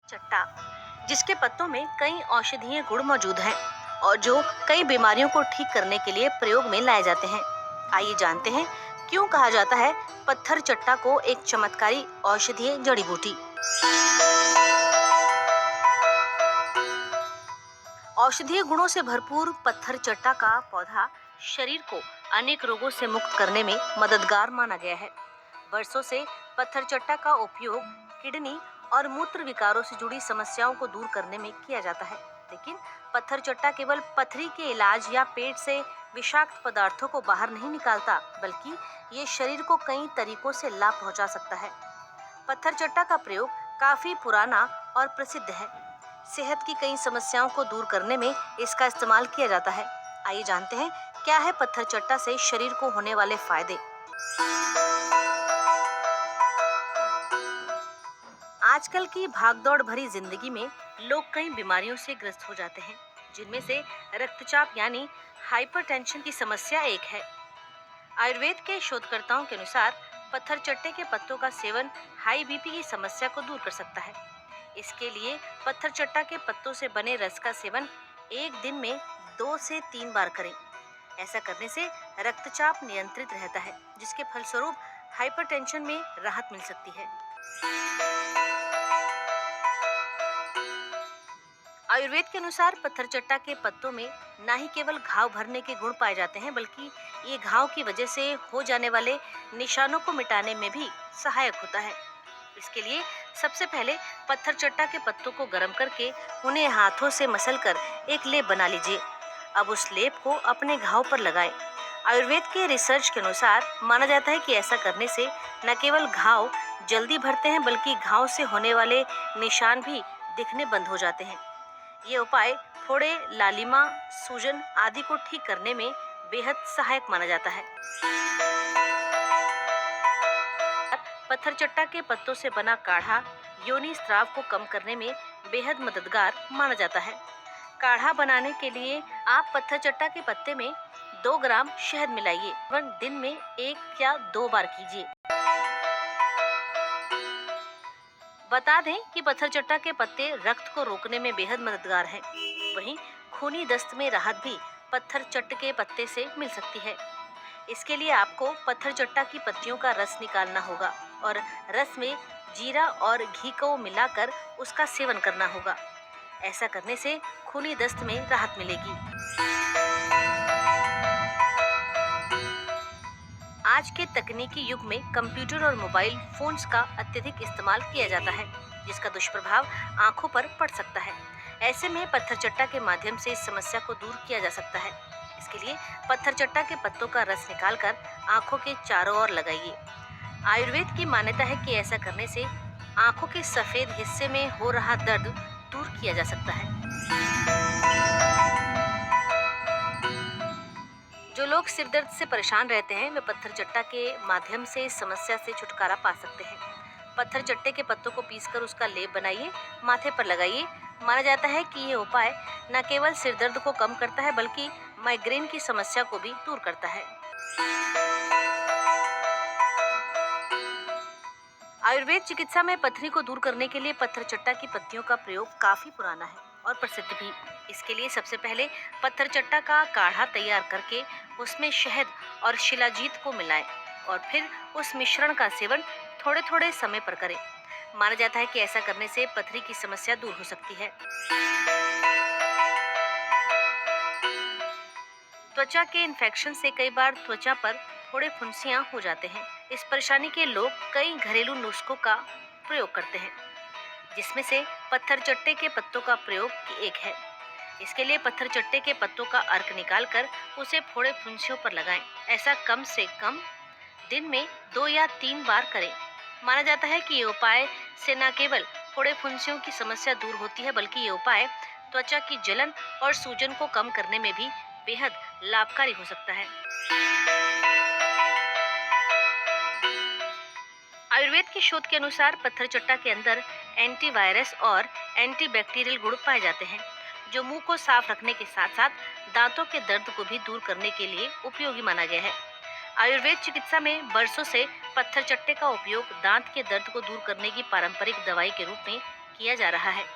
चट्टा, जिसके पत्तों में कई औषधीय गुण मौजूद हैं और जो कई बीमारियों को ठीक करने के लिए प्रयोग में लाए जाते हैं। आइए जानते हैं क्यों कहा जाता है पत्थर चट्टा को एक चमत्कारी औषधीय जड़ी बूटी। औषधीय गुणों से भरपूर पत्थर चट्टा का पौधा शरीर को अनेक रोगों से मुक्त करने में मददगार माना गया है। वर्षों से पत्थर चट्टा का उपयोग किडनी और मूत्र विकारों से जुड़ी समस्याओं को दूर करने में किया जाता है। लेकिन पत्थर चट्टा केवल पथरी के इलाज या पेट से विषाक्त पदार्थों को बाहर नहीं निकालता, बल्कि ये शरीर को कई तरीकों से लाभ पहुंचा सकता है। पत्थर चट्टा का प्रयोग काफी पुराना और प्रसिद्ध है। सेहत की कई समस्याओं को दूर करने में इसका इस्तेमाल किया जाता है। आइए जानते हैं क्या है पत्थर चट्टा से शरीर को होने वाले फायदे। आजकल की भागदौड़ भरी जिंदगी में लोग कई बीमारियों से ग्रस्त हो जाते हैं, जिनमें से रक्तचाप यानी हाइपरटेंशन की समस्या एक है। आयुर्वेद के शोधकर्ताओं के अनुसार पत्थर चट्टे के पत्तों का सेवन हाई बीपी की समस्या को दूर कर सकता है। इसके लिए पत्थर चट्टा के पत्तों से बने रस का सेवन एक दिन में 2 से 3 बार करें। ऐसा करने से रक्तचाप नियंत्रित रहता है, जिसके फलस्वरूप हाइपरटेंशन में राहत मिल सकती है। आयुर्वेद के अनुसार पत्थर चट्टा के पत्तों में न ही केवल घाव भरने के गुण पाए जाते हैं, बल्कि ये घाव की वजह से हो जाने वाले निशानों को मिटाने में भी सहायक होता है। इसके लिए सबसे पहले पत्थर चट्टा के पत्तों को गर्म करके उन्हें हाथों से मसलकर एक लेप बना लीजिए। अब उस लेप को अपने घाव पर लगाएं। आयुर्वेद के रिसर्च के अनुसार माना जाता है कि ऐसा करने से न केवल घाव जल्दी भरते हैं, बल्कि घाव से होने वाले निशान भी दिखने बंद हो जाते हैं। ये उपाय फोड़े, लालिमा, सूजन आदि को ठीक करने में बेहद सहायक माना जाता है। पत्थर चट्टा के पत्तों से बना काढ़ा योनि स्राव को कम करने में बेहद मददगार माना जाता है। काढ़ा बनाने के लिए आप पत्थर चट्टा के पत्ते में 2 ग्राम शहद मिलाइए और दिन में 1 या 2 बार कीजिए। बता दें कि पत्थर चट्टा के पत्ते रक्त को रोकने में बेहद मददगार हैं। वहीं खूनी दस्त में राहत भी पत्थर चट्ट के पत्ते से मिल सकती है। इसके लिए आपको पत्थर चट्टा की पत्तियों का रस निकालना होगा और रस में जीरा और घी को मिलाकर उसका सेवन करना होगा। ऐसा करने से खूनी दस्त में राहत मिलेगी। आज के तकनीकी युग में कंप्यूटर और मोबाइल फोन्स का अत्यधिक इस्तेमाल किया जाता है, जिसका दुष्प्रभाव आंखों पर पड़ सकता है। ऐसे में पत्थर चट्टा के माध्यम से इस समस्या को दूर किया जा सकता है। इसके लिए पत्थर चट्टा के पत्तों का रस निकालकर आंखों के चारों ओर लगाइए। आयुर्वेद की मान्यता है कि ऐसा करने से आंखों के सफेद हिस्से में हो रहा दर्द दूर किया जा सकता है। जो लोग सिर दर्द से परेशान रहते हैं, वे पत्थर चट्टा के माध्यम से इस समस्या से छुटकारा पा सकते हैं। पत्थर चट्टे के पत्तों को पीसकर उसका लेप बनाइए, माथे पर लगाइए। माना जाता है कि ये उपाय न केवल सिर दर्द को कम करता है, बल्कि माइग्रेन की समस्या को भी दूर करता है। आयुर्वेद चिकित्सा में पथरी को दूर करने के लिए पत्थर चट्टा की पत्तियों का प्रयोग काफी पुराना है और प्रसिद्ध भी। इसके लिए सबसे पहले पत्थर चट्टा का काढ़ा तैयार करके उसमें शहद और शिलाजीत को मिलाएं और फिर उस मिश्रण का सेवन थोड़े थोड़े समय पर करें। माना जाता है कि ऐसा करने से पथरी की समस्या दूर हो सकती है। त्वचा के इन्फेक्शन से कई बार त्वचा पर थोड़े फुंसियां हो जाते हैं। इस परेशानी के लोग कई घरेलू नुस्खों का प्रयोग करते हैं, जिसमें से पत्थर चट्टे के पत्तों का प्रयोग एक है। इसके लिए पत्थर चट्टे के पत्तों का अर्क निकालकर उसे फोड़े फुंसियों पर लगाएं। ऐसा कम से कम दिन में 2 या 3 बार करें। माना जाता है कि ये उपाय से न केवल फोड़े फुंसियों की समस्या दूर होती है, बल्कि ये उपाय त्वचा की जलन और सूजन को कम करने में भी बेहद लाभकारी हो सकता है। आयुर्वेद के शोध के अनुसार पत्थर चट्टा के अंदर एंटीवायरस और एंटीबैक्टीरियल गुण पाए जाते हैं, जो मुंह को साफ रखने के साथ साथ दांतों के दर्द को भी दूर करने के लिए उपयोगी माना गया है। आयुर्वेद चिकित्सा में वर्षों से पत्थर चट्टे का उपयोग दांत के दर्द को दूर करने की पारंपरिक दवाई के रूप में किया जा रहा है।